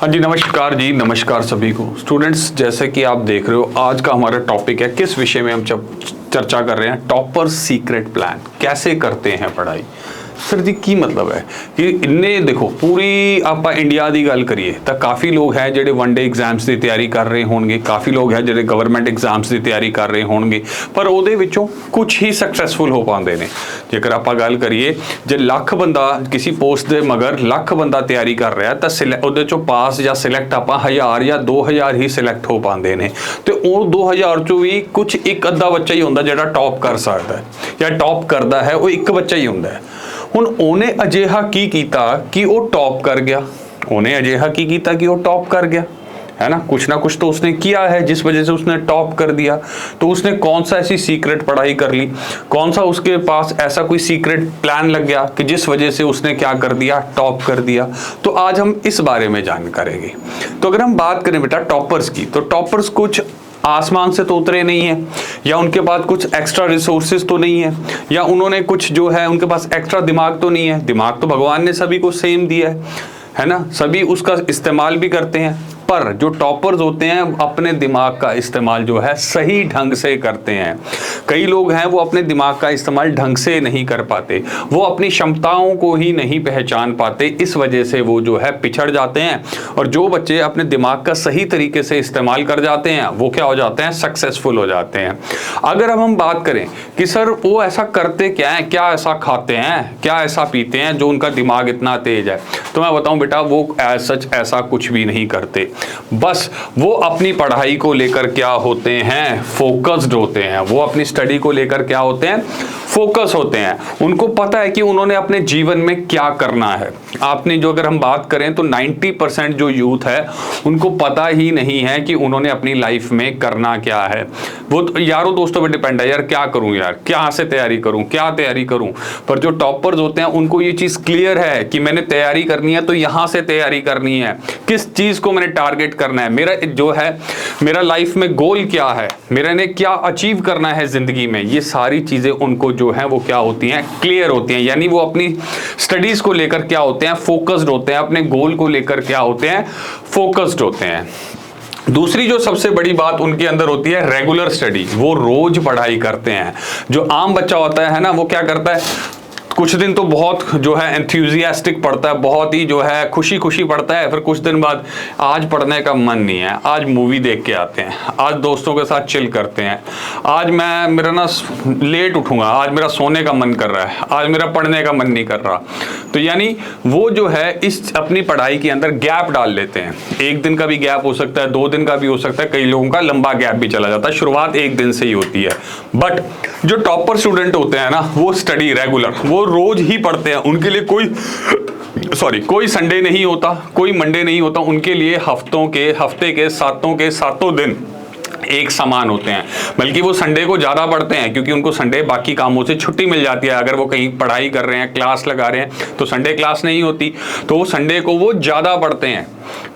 हाँ जी, नमस्कार जी, नमस्कार सभी को। स्टूडेंट्स, जैसे कि आप देख रहे हो, आज का हमारा टॉपिक है, किस विषय में हम चर्चा कर रहे हैं, टॉपर सीक्रेट प्लान, कैसे करते हैं पढ़ाई। सर जी की मतलब है कि इन्हें देखो, पूरी आप इंडिया की गल करिए तो काफ़ी लोग हैं ਜਿਹੜੇ वनडे एग्जाम्स की तैयारी कर रहे होंगे, काफ़ी लोग हैं ਜਿਹੜੇ गवर्नमेंट एग्जाम्स की तैयारी कर रहे होंगे, पर ਉਹਦੇ ਵਿੱਚੋਂ कुछ ही सक्सैसफुल हो पाते हैं। जेकर आप गल करिए, जे ਲੱਖ ਬੰਦਾ किसी पोस्ट के मगर ਲੱਖ ਬੰਦਾ तैयारी कर रहा तो ਉਹਦੇ ਚੋਂ पास या सिलेक्ट आप 1000 या 2000 ही सिलेक्ट हो पाते हैं। तो वो 2000 चों भी कुछ एक अद्धा बच्चा ही होंगे ਜਿਹੜਾ टॉप कर सकता है या टॉप करता है, वो एक बच्चा ही होंगे। हुण ਉਹਨੇ ਅਜਿਹਾ ਕੀ ਕੀਤਾ कि वो टॉप कर गया, ਉਹਨੇ ਅਜਿਹਾ ਕੀ ਕੀਤਾ कि वो टॉप कर गया, है ना कुछ तो उसने किया है जिस वजह से उसने टॉप कर दिया। तो उसने कौन सा ऐसी सीक्रेट पढ़ाई कर ली, कौन सा उसके पास ऐसा कोई सीक्रेट प्लान लग गया कि जिस वजह से उसने क्या कर दिया, टॉप कर दिया। तो आज हम इस बारे में जान करेंगे। तो अगर हम बात करें बेटा टॉपर्स की, तो टॉपर्स कुछ आसमान से तो उतरे नहीं है, या उनके पास कुछ एक्स्ट्रा रिसोर्सेज तो नहीं है, या उन्होंने कुछ जो है उनके पास एक्स्ट्रा दिमाग तो नहीं है। दिमाग तो भगवान ने सभी को सेम दिया है ना, सभी उसका इस्तेमाल भी करते हैं। पर जो टॉपर्स होते हैं अपने दिमाग का इस्तेमाल जो है सही ढंग से करते हैं। कई लोग हैं वो अपने दिमाग का इस्तेमाल ढंग से नहीं कर पाते, वो अपनी क्षमताओं को ही नहीं पहचान पाते, इस वजह से वो जो है पिछड़ जाते हैं। और जो बच्चे अपने दिमाग का सही तरीके से इस्तेमाल कर जाते हैं वो क्या हो जाते हैं, सक्सेसफुल हो जाते हैं। अगर अब हम बात करें कि सर वो ऐसा करते क्या है, क्या ऐसा खाते हैं, क्या ऐसा पीते हैं जो उनका दिमाग इतना तेज है, तो मैं बताऊं बेटा वो सच ऐसा कुछ भी नहीं करते। बस वो अपनी पढ़ाई को लेकर क्या होते हैं, फोकस्ड होते हैं। वो अपनी स्टडी को लेकर क्या होते हैं, फोकस होते हैं। उनको पता है कि उन्होंने अपने जीवन में क्या करना है। आपने जो अगर हम बात करें तो 90% जो यूथ है उनको पता ही नहीं है कि उन्होंने अपनी लाइफ में करना क्या है। वो तो यारों दोस्तों पे डिपेंड है, यार क्या करूं, यार क्या से तैयारी करूं, क्या तैयारी करूं। पर जो टॉपर्स होते हैं उनको ये चीज क्लियर है कि मैंने तैयारी करनी है तो यहां से तैयारी करनी है, किस चीज को मैंने टारगेट करना है, मेरा जो है मेरा लाइफ में गोल क्या है, मेरे ने क्या अचीव करना है जिंदगी में, ये सारी चीजें उनको जो है वो क्या होती हैं, क्लियर होती हैं। यानी वो अपनी स्टडीज को लेकर क्या होते हैं, फोकस्ड होते हैं, अपने गोल को लेकर क्या होते हैं, फोकस्ड होते हैं। दूसरी जो सबसे बड़ी बात उनके अंदर होती है रेगुलर स्टडी, वो रोज पढ़ाई करते हैं। जो आम बच्चा होता है ना, वो क्या करता है, कुछ दिन तो बहुत जो है एंथुसियास्टिक पढ़ता है, बहुत ही जो है खुशी खुशी पढ़ता है, फिर कुछ दिन बाद आज पढ़ने का मन नहीं है, आज मूवी देख के आते हैं, आज दोस्तों के साथ चिल करते हैं, आज मेरा ना लेट उठूंगा, आज मेरा सोने का मन कर रहा है, आज मेरा पढ़ने का मन नहीं कर रहा। तो यानी वो जो है इस अपनी पढ़ाई के अंदर गैप डाल लेते हैं। एक दिन का भी गैप हो सकता है, 2 दिन का भी हो सकता है, कई लोगों का लंबा गैप भी चला जाता है, शुरुआत एक दिन से ही होती है। बट जो टॉपर स्टूडेंट होते हैं ना, वो स्टडी रेगुलर, वो रोज ही पढ़ते हैं। उनके लिए कोई संडे नहीं होता, कोई मंडे नहीं होता, उनके लिए हफ्ते के सातों दिन एक समान होते हैं। बल्कि वो संडे को ज़्यादा पढ़ते हैं क्योंकि उनको संडे बाकी कामों से छुट्टी मिल जाती है। अगर वो कहीं पढ़ाई कर रहे हैं, क्लास लगा रहे हैं, तो संडे क्लास नहीं होती, तो वो संडे को वो ज़्यादा पढ़ते हैं।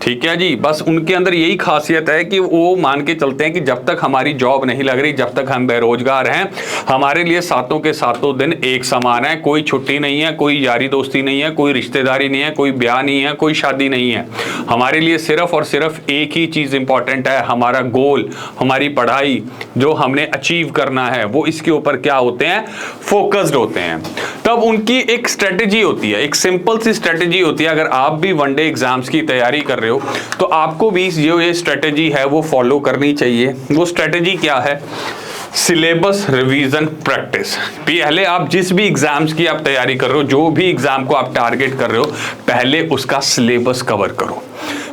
ठीक है जी, बस उनके अंदर यही खासियत है कि वो मान के चलते हैं कि जब तक हमारी जॉब नहीं लग रही, जब तक हम बेरोजगार हैं, हमारे लिए सातों के सातों दिन एक समान है। कोई छुट्टी नहीं है, कोई यारी दोस्ती नहीं है, कोई रिश्तेदारी नहीं है, कोई ब्याह नहीं है, कोई शादी नहीं है। हमारे लिए सिर्फ और सिर्फ एक ही चीज़ इंपॉर्टेंट है, हमारा गोल, हमारी पढ़ाई जो हमने अचीव करना है, वो इसके ऊपर क्या होते हैं, फोकस्ड होते हैं। तब उनकी एक स्ट्रेटेजी होती है, एक सिंपल सी स्ट्रेटेजी होती है। अगर आप भी वनडे एग्जाम्स की तैयारी कर रहे हो तो आपको भी जो ये स्ट्रेटेजी है वो फॉलो करनी चाहिए। वो स्ट्रेटेजी क्या है, सिलेबस रिवीजन प्रैक्टिस। पहले आप जिस भी एग्जाम्स की आप तैयारी कर रहे हो, जो भी एग्जाम को आप टारगेट कर रहे हो, पहले उसका सिलेबस कवर करो,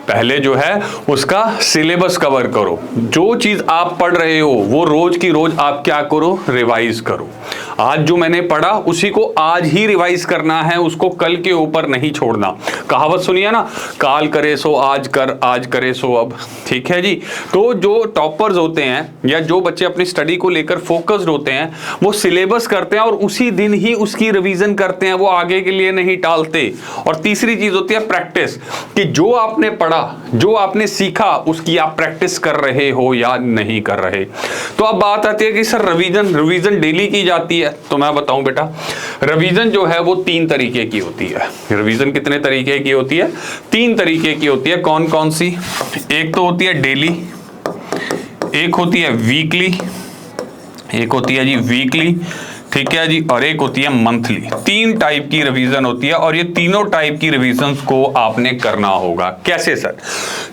पहले जो है उसका सिलेबस कवर करो। जो चीज आप पढ़ रहे हो वो रोज की रोज आप क्या करो, रिवाइज करो। आज जो मैंने पढ़ा उसी को आज ही रिवाइज करना है, उसको कल के ऊपर नहीं छोड़ना। कहावत सुनिए ना, काल करे सो आज कर, आज करे सो अब। ठीक है जी। तो जो टॉपर्स होते हैं या जो बच्चे अपनी स्टडी को लेकर फोकस्ड होते हैं, वो सिलेबस करते हैं और उसी दिन ही उसकी रिवीजन करते हैं, वो आगे के लिए नहीं टालते। और तीसरी चीज होती है प्रैक्टिस, कि जो आपने पढ़ा, जो आपने सीखा, उसकी आप प्रैक्टिस कर रहे हो या नहीं कर रहे। तो अब बात आती है कि सर रिवीजन डेली की जाती है। है? तो मैं बताऊं बेटा, रिवीजन जो है वो 3 तरीके की होती है। रिवीजन कितने तरीके की होती है? 3 तरीके की होती है। कौन कौन सी? एक तो होती है डेली, एक होती है वीकली, एक होती है जी वीकली, ठीक है जी, और एक होती है मंथली। 3 टाइप की रिवीजन होती है और ये तीनों टाइप की रिवीजन्स को आपने करना होगा। कैसे सर?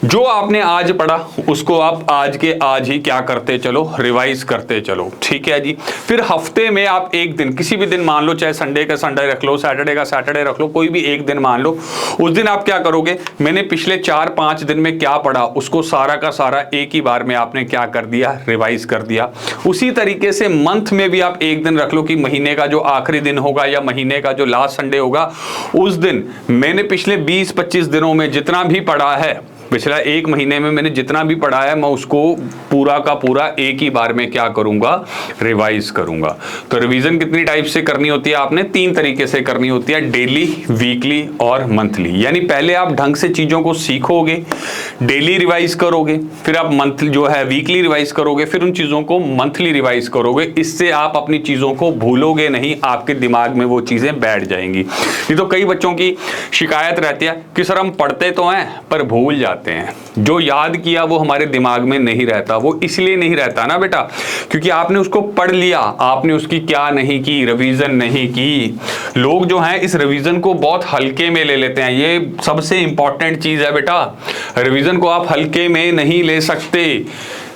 जो आपने आज पढ़ा उसको आप आज के आज ही क्या करते चलो, रिवाइज करते चलो, ठीक है जी। फिर हफ्ते में आप एक दिन, किसी भी दिन मान लो, चाहे संडे का संडे रख लो, सैटरडे का सैटरडे रख लो, कोई भी एक दिन मान लो। उस दिन आप क्या करोगे, मैंने पिछले 4-5 दिन में क्या पढ़ा उसको सारा का सारा एक ही बार में आपने क्या कर दिया, रिवाइज कर दिया। उसी तरीके से मंथ में भी आप एक दिन रख लो कि महीने का जो आखिरी दिन होगा या महीने का जो लास्ट संडे होगा, उस दिन मैंने पिछले 20-25 दिनों में जितना भी पढ़ा है, पिछला 1 महीने में मैंने जितना भी पढ़ा है, मैं उसको पूरा का पूरा एक ही बार में क्या करूंगा, रिवाइज करूंगा। तो रिवीजन कितनी टाइप से करनी होती है? आपने 3 तरीके से करनी होती है, डेली, वीकली और मंथली। यानी पहले आप ढंग से चीजों को सीखोगे, डेली रिवाइज करोगे, फिर आप मंथली जो है वीकली रिवाइज करोगे, फिर उन चीजों को मंथली रिवाइज करोगे। इससे आप अपनी चीजों को भूलोगे नहीं, आपके दिमाग में वो चीजें बैठ जाएंगी। नहीं तो कई बच्चों की शिकायत रहती है कि सर हम पढ़ते तो हैं पर भूल जाते हैं, जो याद किया वो हमारे दिमाग में नहीं रहता। वो इसलिए नहीं रहता ना बेटा, क्योंकि आपने उसको पढ़ लिया, आपने उसकी क्या नहीं की, रिवीजन नहीं की। लोग जो हैं इस रिवीजन को बहुत हल्के में ले लेते हैं, ये सबसे इंपॉर्टेंट चीज है बेटा। रिवीजन को आप हल्के में नहीं ले सकते।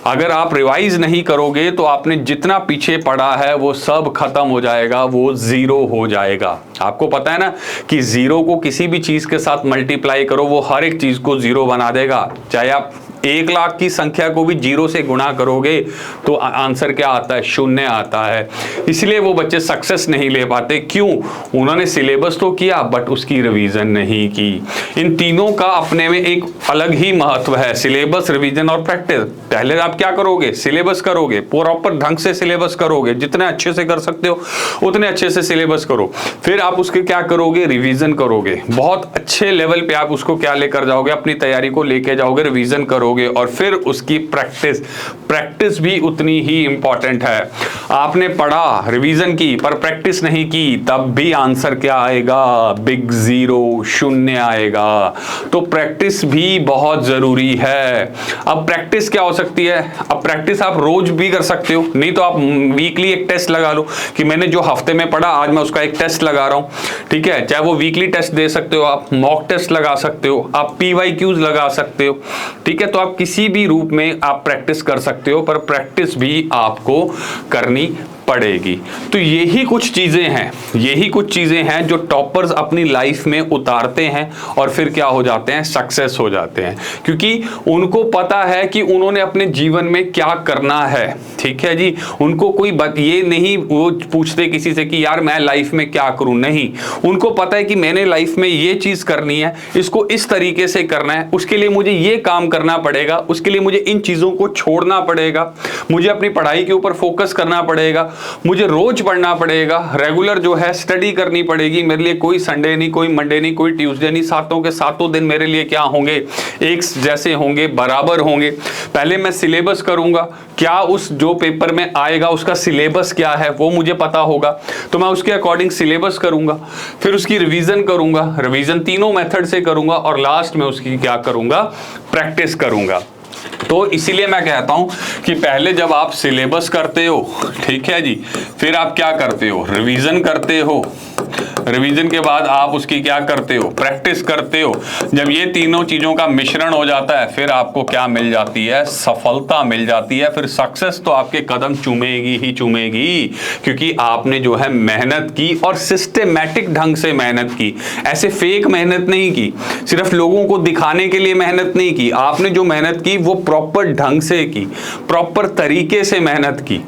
अगर आप रिवाइज नहीं करोगे तो आपने जितना पीछे पढ़ा है वो सब खत्म हो जाएगा, वो जीरो हो जाएगा। आपको पता है ना कि जीरो को किसी भी चीज के साथ मल्टीप्लाई करो, वो हर एक चीज को जीरो बना देगा। चाहे आप 1 लाख की संख्या को भी 0 से गुणा करोगे तो आंसर क्या आता है? 0 आता है। इसलिए वो बच्चे सक्सेस नहीं ले पाते। क्यों? उन्होंने सिलेबस तो किया बट उसकी रिवीजन नहीं की। इन तीनों का अपने में एक अलग ही महत्व है, सिलेबस, रिवीजन और प्रैक्टिस। पहले आप क्या करोगे? सिलेबस करोगे, प्रॉपर ढंग से सिलेबस करोगे, जितने अच्छे से कर सकते हो उतने अच्छे से सिलेबस करो। फिर आप उसके क्या करोगे? रिवीजन करोगे। बहुत अच्छे लेवल पे आप उसको क्या लेकर जाओगे? अपनी तैयारी को लेके जाओगे, रिवीजन करोगे। और फिर उसकी प्रैक्टिस भी उतनी ही इंपॉर्टेंट है। आपने पढ़ा, रिवीजन की, पर प्रैक्टिस नहीं की, तब भी आंसर क्या आएगा? बिग जीरो, 0 आएगा। तो प्रैक्टिस भी बहुत जरूरी है। अब प्रैक्टिस क्या हो सकती है? अब प्रैक्टिस आप रोज भी कर सकते हो, नहीं तो आप वीकली एक टेस्ट लगा लो कि मैंने जो हफ्ते में पढ़ा आज मैं उसका एक टेस्ट लगा रहा हूं, ठीक है। चाहे वो वीकली टेस्ट दे सकते हो, आप मॉक टेस्ट लगा सकते हो, आप PYQs लगा सकते हो, ठीक है। तो आप किसी भी रूप में आप प्रैक्टिस कर सकते हो, पर प्रैक्टिस भी आपको करनी पड़ेगी। तो यही कुछ चीजें हैं जो टॉपर्स अपनी लाइफ में उतारते हैं और फिर क्या हो जाते हैं? सक्सेस हो जाते हैं, क्योंकि उनको पता है कि उन्होंने अपने जीवन में क्या करना है, ठीक है जी। उनको कोई बात ये नहीं वो पूछते किसी से कि यार मैं लाइफ में क्या करूं, नहीं। उनको पता है कि मैंने लाइफ में ये चीज करनी है, इसको इस तरीके से करना है, उसके लिए मुझे ये काम करना पड़ेगा, उसके लिए मुझे इन चीजों को छोड़ना पड़ेगा, मुझे अपनी पढ़ाई के ऊपर फोकस करना पड़ेगा, मुझे रोज पढ़ना पड़ेगा, रेगुलर जो है स्टडी करनी पड़ेगी। मेरे लिए कोई संडे नहीं, कोई मंडे नहीं, कोई ट्यूसडे नहीं, सातों के सातों दिन मेरे लिए क्या होंगे? एक जैसे होंगे, बराबर होंगे। पहले मैं सिलेबस करूंगा, क्या उस जो पेपर में आएगा उसका सिलेबस क्या है वो मुझे पता होगा, तो मैं उसके अकॉर्डिंग सिलेबस करूंगा। फिर उसकी रिवीजन करूंगा, रिवीजन तीनों मेथड से करूंगा और लास्ट में उसकी क्या करूंगा? प्रैक्टिस करूंगा। तो इसीलिए मैं कहता हूं कि पहले जब आप सिलेबस करते हो, ठीक है जी, फिर आप क्या करते हो? रिवीजन करते हो। रिवीजन के बाद आप उसकी क्या करते हो? प्रैक्टिस करते हो। जब ये तीनों चीजों का मिश्रण हो जाता है फिर आपको क्या मिल जाती है? सफलता मिल जाती है। फिर सक्सेस तो आपके कदम चूमेगी ही चूमेगी, क्योंकि आपने जो है मेहनत की और सिस्टमैटिक ढंग से मेहनत की। ऐसे फेक मेहनत नहीं की, सिर्फ लोगों को दिखाने के लिए मेहनत नहीं की। आपने जो मेहनत की वो प्रॉपर ढंग से की, प्रॉपर तरीके से मेहनत की,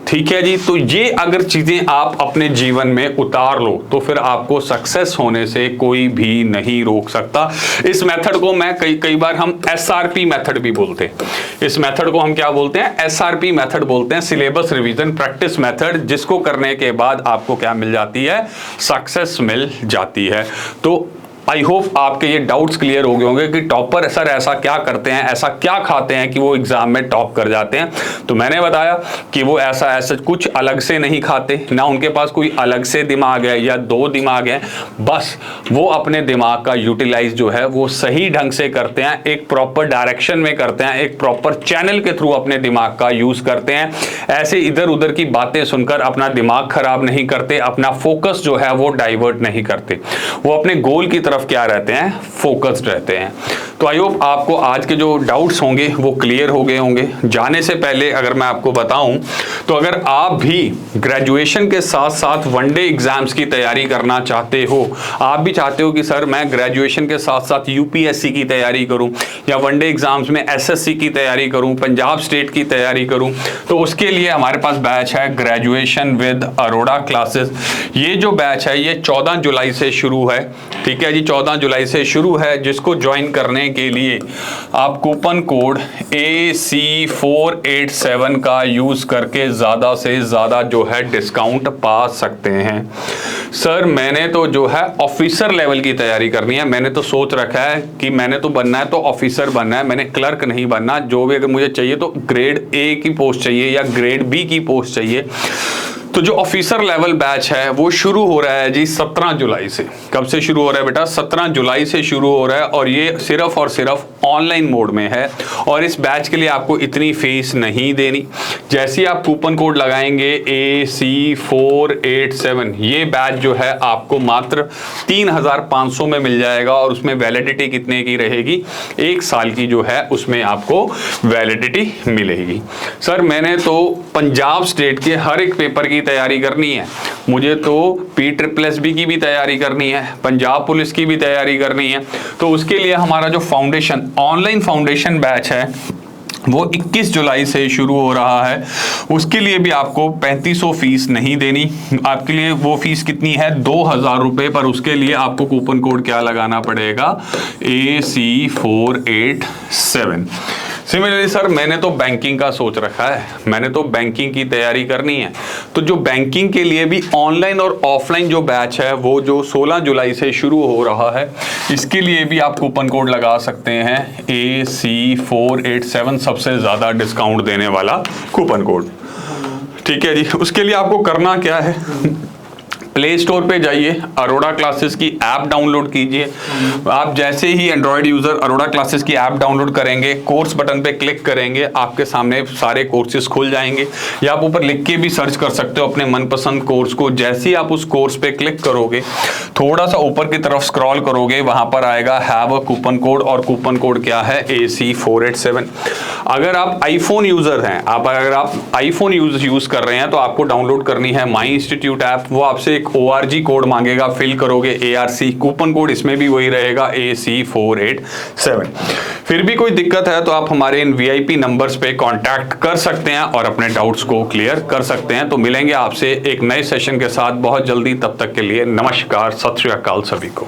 ठीक है जी। तो ये अगर चीजें आप अपने जीवन में उतार लो तो फिर आपको सक्सेस होने से कोई भी नहीं रोक सकता। इस मेथड को मैं कई बार हम SRP मेथड भी बोलते हैं। इस मेथड को हम क्या बोलते हैं? SRP मेथड बोलते हैं, सिलेबस रिवीजन प्रैक्टिस मेथड, जिसको करने के बाद आपको क्या मिल जाती है? सक्सेस मिल जाती है। तो आई होप आपके ये डाउट्स क्लियर हो गए होंगे कि टॉपर सर ऐसा क्या करते हैं, ऐसा क्या खाते हैं कि वो एग्जाम में टॉप कर जाते हैं। तो मैंने बताया कि वो ऐसा कुछ अलग से नहीं खाते, ना उनके पास कोई अलग से दिमाग है या दो दिमाग है, बस वो अपने दिमाग का यूटिलाइज जो है वो सही ढंग से करते हैं, एक प्रॉपर डायरेक्शन में करते हैं, एक प्रॉपर चैनल के थ्रू अपने दिमाग का यूज करते हैं। ऐसे इधर उधर की बातें सुनकर अपना दिमाग खराब नहीं करते, अपना फोकस जो है वो डाइवर्ट नहीं करते, वो अपने गोल की तरफ क्या रहते हैं, फोकस्ड रहते हैं। तो आई होप आपको आज के जो डाउट्स होंगे वो क्लियर हो गए होंगे। जाने से पहले अगर मैं आपको बताऊं तो अगर आप भी ग्रेजुएशन के साथ साथ वनडे एग्जाम्स की तैयारी करना चाहते हो, आप भी चाहते हो कि सर मैं ग्रेजुएशन के साथ साथ यूपीएससी की तैयारी करूं या वनडे एग्जाम्स में एसएससी की तैयारी करूं, पंजाब स्टेट की तैयारी करूं, तो उसके लिए हमारे पास बैच है ग्रेजुएशन विद अरोड़ा क्लासेस। ये जो बैच है ये 14 जुलाई से शुरू है, ठीक है जी, 14 जुलाई से शुरू है, जिसको ज्वाइन करने के लिए आप कूपन कोड AC487 का यूज करके ज्यादा से ज्यादा जो है डिस्काउंट पा सकते हैं। सर मैंने तो जो है ऑफिसर लेवल की तैयारी करनी है, मैंने तो सोच रखा है कि मैंने तो बनना है तो ऑफिसर बनना है, मैंने क्लर्क नहीं बनना। जो भी अगर मुझे चाहिए तो ग्रेड ए की पोस्ट चाहिए या ग्रेड बी की पोस्ट चाहिए। तो जो ऑफिसर लेवल बैच है वो शुरू हो रहा है जी 17 जुलाई से। कब से शुरू हो रहा है बेटा? 17 जुलाई से शुरू हो रहा है और ये सिर्फ और सिर्फ ऑनलाइन मोड में है। और इस बैच के लिए आपको इतनी फीस नहीं देनी। जैसे आप कूपन कोड लगाएंगे AC487, ये बैच जो है आपको मात्र 3500 में मिल जाएगा और उसमें वैलिडिटी कितने की रहेगी? 1 साल की जो है उसमें आपको वैलिडिटी मिलेगी। सर मैंने तो पंजाब स्टेट के हर एक पेपर की तैयारी करनी है, मुझे तो PSSB की भी तैयारी करनी है, पंजाब पुलिस की भी तैयारी करनी है। तो उसके लिए हमारा जो फाउंडेशन ऑनलाइन फाउंडेशन बैच है वो 21 जुलाई से शुरू हो रहा है। उसके लिए भी आपको 3500 फीस नहीं देनी। आपके लिए वो फीस कितनी है? 2000 रुपए। पर उसके लिए आपको कूपन कोड क्या लगाना पड़ेगा? AC487। सिमिलरली सर मैंने तो बैंकिंग का सोच रखा है, मैंने तो बैंकिंग की तैयारी करनी है। तो जो बैंकिंग के लिए भी ऑनलाइन और ऑफलाइन जो बैच है वो जो 16 जुलाई से शुरू हो रहा है, इसके लिए भी आप कूपन कोड लगा सकते हैं AC487, सबसे ज़्यादा डिस्काउंट देने वाला कूपन कोड, ठीक है जी। उसके लिए आपको करना क्या है? प्ले स्टोर पे जाइए, अरोड़ा क्लासेस की ऐप डाउनलोड कीजिए। आप जैसे ही एंड्रॉयड यूजर अरोड़ा क्लासेस की ऐप डाउनलोड करेंगे, कोर्स बटन पे क्लिक करेंगे, आपके सामने सारे कोर्सेज खुल जाएंगे। या आप ऊपर लिख के भी सर्च कर सकते हो अपने मनपसंद कोर्स को। जैसे ही आप उस कोर्स पे क्लिक करोगे, थोड़ा सा ऊपर की तरफ स्क्रॉल करोगे, वहां पर आएगा हैव अ कूपन कोड, और कूपन कोड क्या है? AC487। अगर आप आईफोन यूजर हैं, अगर आप आईफोन यूज कर रहे हैं तो आपको डाउनलोड करनी है माई इंस्टीट्यूट ऐप। वो आपसे एक ORG कोड मांगेगा, फिल करोगे ARC, कूपन कोड इसमें भी वही रहेगा AC487। फिर भी कोई दिक्कत है तो आप हमारे इन VIP नंबर्स पे कांटेक्ट कर सकते हैं और अपने डाउट्स को क्लियर कर सकते हैं। तो मिलेंगे आपसे एक नए सेशन के साथ बहुत जल्दी, तब तक के लिए नमस्कार, सत श्री अकाल सभी को।